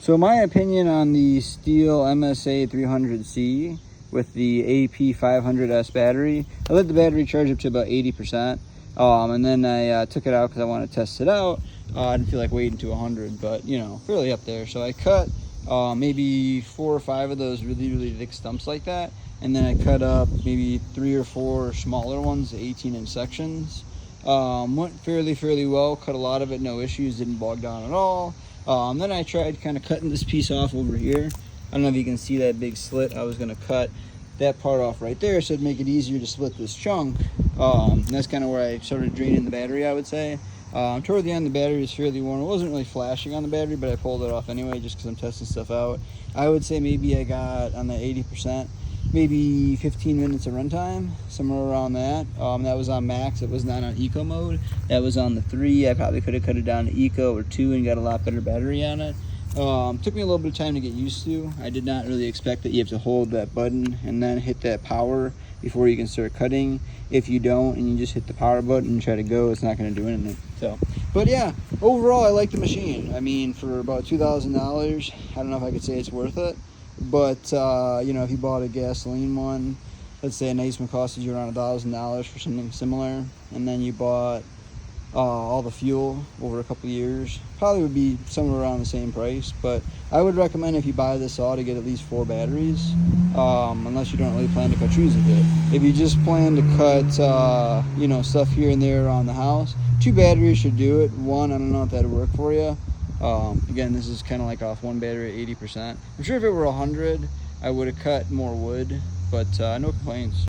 So my opinion on the Stihl MSA300C with the AP500S battery, I let the battery charge up to about 80%, and then I took it out because I want to test it out. I didn't feel like waiting to 100, but you know, fairly up there. So I cut maybe 4 or 5 of those really thick stumps like that, and then I cut up maybe 3 or 4 smaller ones, 18-inch sections. Went fairly well, cut a lot of it, no issues, didn't bog down at all. Then I tried kind of cutting this piece off over here. I don't know if you can see that big slit. I was going to cut that part off right there so it'd make it easier to split this chunk. And that's kind of where I started draining the battery, I would say. Toward the end, the battery was fairly worn. It wasn't really flashing on the battery, but I pulled it off anyway just because I'm testing stuff out. I would say maybe I got on the 80%, maybe 15 minutes of runtime, somewhere around that. That was on max. It was not on eco mode. That was on the 3. I probably could have cut it down to eco or 2 and got a lot better battery on it. Took me a little bit of time to get used to. I did not really expect that you have to hold that button and then hit that power before you can start cutting. If you don't and you just hit the power button and try to go, it's not going to do anything. So, but yeah, overall I like the machine. I mean, for about $2,000, I don't know if I could say it's worth it. But you know, if you bought a gasoline one, let's say a nice one costed you around $1,000 for something similar, and then you bought all the fuel over a couple of years, probably would be somewhere around the same price. But I would recommend, if you buy this saw, to get at least 4 batteries, unless you don't really plan to cut trees with it. If you just plan to cut you know, stuff here and there around the house, 2 batteries should do it. 1, I don't know if that'd work for you. Again, this is kind of like off 1 battery at 80%. I'm sure if it were 100, I would have cut more wood, but no complaints.